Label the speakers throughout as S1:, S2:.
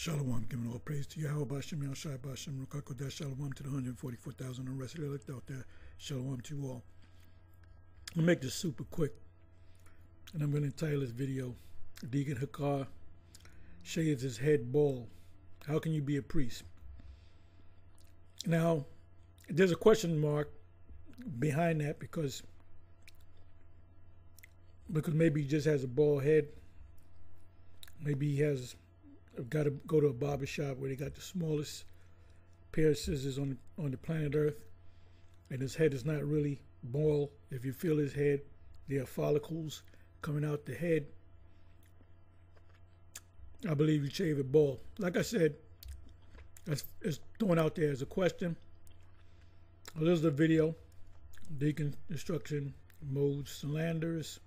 S1: Shalom, giving all praise to Yahweh Bashem, Yahshai Bashem, Rukakodah, Shalom to the 144,000 and rest of the elect out there. Shalom to you all. I'll make this super quick, and I'm going to entitle this video, Deacon Hakah shaves his head bald. How can you be a priest? Now, there's a question mark behind that because maybe he just has a bald head. Maybe he has got to go to a barber shop where they got the smallest pair of scissors on the planet Earth, and his head is not really bald. If you feel his head, there are follicles coming out the head. I believe you shave it bald. Like I said, it's thrown out there as a question. Well, this is the video. Deacon instruction modes, slanders,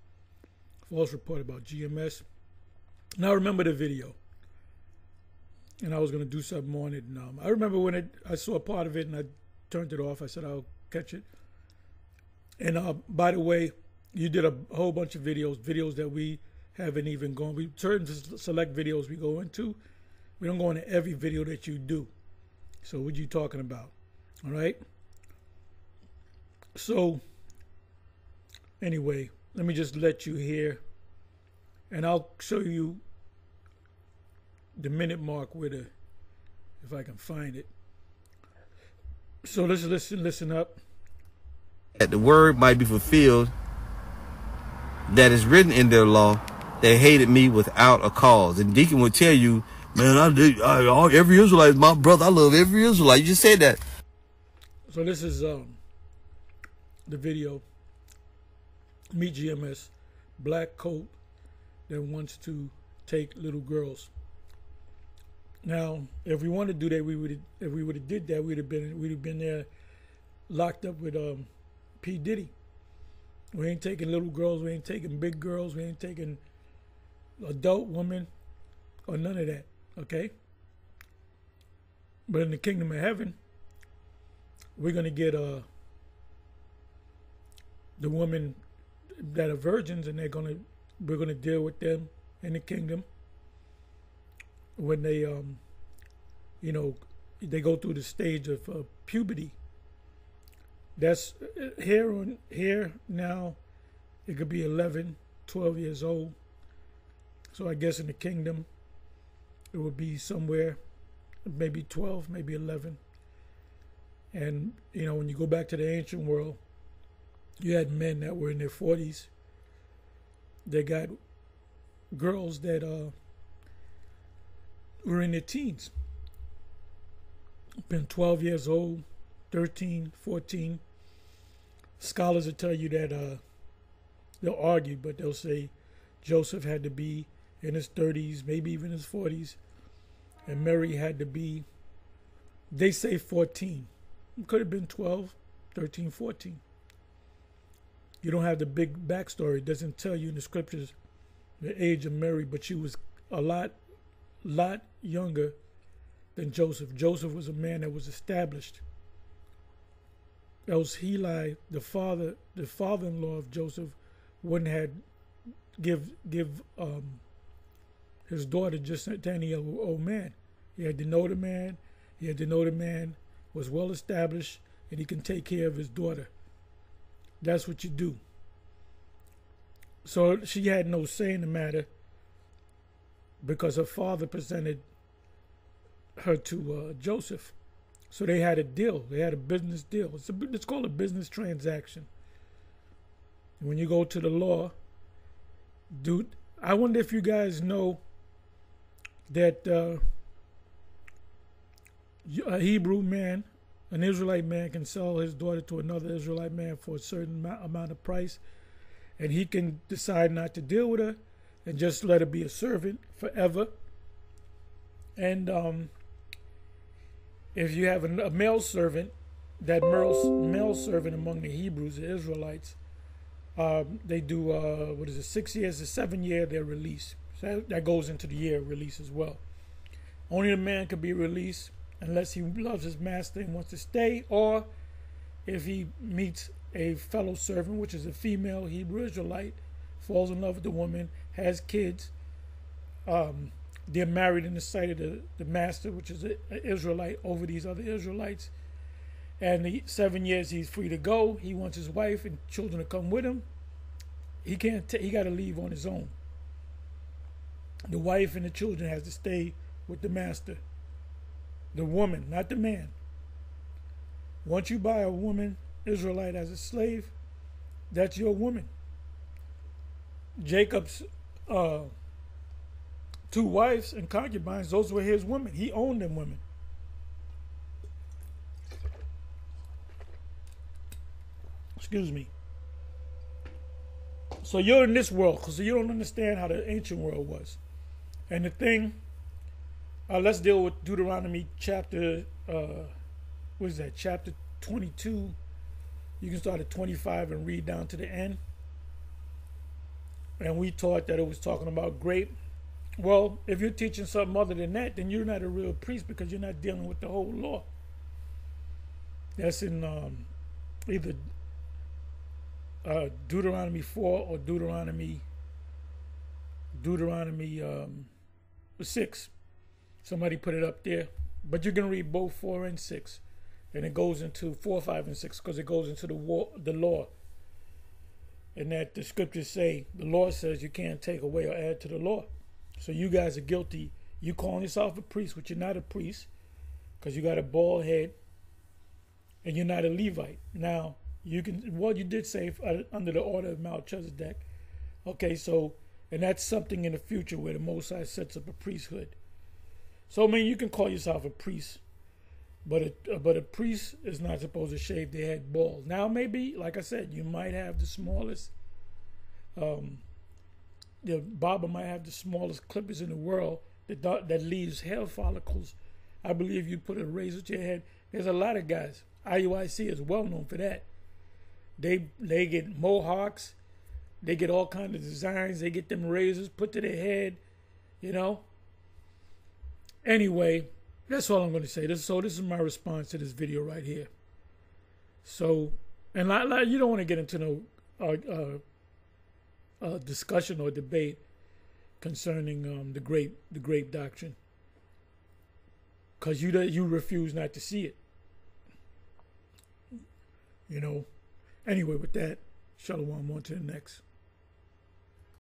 S1: false report about GMS. Now remember the video. And I was going to do something on it. And, I remember when I saw part of it and I turned it off. I said, I'll catch it. And by the way, you did a whole bunch of videos that we haven't even gone. We certain select videos we go into. We don't go into every video that you do. So what are you talking about? All right. So anyway, let me just let you hear. And I'll show you the minute mark with if I can find it. So let's listen up.
S2: That the word might be fulfilled that is written in their law. They hated me without a cause. And Deacon would tell you, man, every Israelite is my brother. I love every Israelite. You just said that.
S1: So this is the video. Meet GMS, black coat that wants to take little girls. Now, if we wanted to do that, if we would have did that, we'd have been there, locked up with P. Diddy. We ain't taking little girls, we ain't taking big girls, we ain't taking adult women, or none of that. Okay. But in the kingdom of heaven, we're gonna get the women that are virgins, and we're gonna deal with them in the kingdom. When they, they go through the stage of puberty. That's here now, it could be 11, 12 years old. So I guess in the kingdom, it would be somewhere, maybe 12, maybe 11. And, when you go back to the ancient world, you had men that were in their 40s. They got girls that were in their teens, been 12 years old, 13, 14. Scholars will tell you that they'll argue, but they'll say Joseph had to be in his 30s, maybe even his 40s, and Mary had to be, they say 14. It could have been 12, 13, 14. You don't have the big backstory. It doesn't tell you in the scriptures the age of Mary, but she was a lot younger than Joseph. Joseph was a man that was established. Else Heli, the father-in-law of Joseph, wouldn't have give his daughter just to any old man. He had to know the man. He had to know the man was well established and he can take care of his daughter. That's what you do. So she had no say in the matter because her father presented her to Joseph. So they had a deal. They had a business deal. It's called a business transaction. When you go to the law, dude, I wonder if you guys know that a Hebrew man, an Israelite man, can sell his daughter to another Israelite man for a certain amount of price, and he can decide not to deal with her and just let her be a servant forever. And if you have a male servant, that male servant among the Hebrews, the Israelites, they do 6 years to 7 year they're released. So that goes into the year of release as well. Only the man can be released unless he loves his master and wants to stay, or if he meets a fellow servant, which is a female Hebrew Israelite, falls in love with the woman, has kids, they're married in the sight of the master, which is an Israelite, over these other Israelites. And the 7 years he's free to go. He wants his wife and children to come with him. He can't. He got to leave on his own. The wife and the children has to stay with the master. The woman, not the man. Once you buy a woman, Israelite, as a slave, that's your woman. Jacob's 2 wives and concubines, those were his women. He owned them women. Excuse me. So you're in this world, because you don't understand how the ancient world was. And the thing, let's deal with Deuteronomy chapter, what is that, chapter 22. You can start at 25 and read down to the end. And we taught that it was talking about grape. Well, if you're teaching something other than that, then you're not a real priest, because you're not dealing with the whole law. That's in either Deuteronomy 4 or Deuteronomy 6. Somebody put it up there. But you can read both 4 and 6. And it goes into 4, 5, and 6, because it goes into the law. And that the scriptures say, the law says you can't take away or add to the law. So you guys are guilty. You calling yourself a priest, which you're not a priest, because you got a bald head, and you're not a Levite. Now, you can, well, you did say under the order of Melchizedek. Okay, so, and that's something in the future where the Most High sets up a priesthood. So, I mean, you can call yourself a priest, but a priest is not supposed to shave their head bald. Now, maybe, like I said, you might have the smallest, the barber might have the smallest clippers in the world that leaves hair follicles. I believe you put a razor to your head. There's a lot of guys. IUIC is well known for that. They get mohawks. They get all kinds of designs. They get them razors put to their head, you know. Anyway, that's all I'm going to say. This is my response to this video right here. So, and you don't want to get into no discussion or debate concerning the grape doctrine, because you refuse not to see it. You know. Anyway, with that, shalom, on to the next.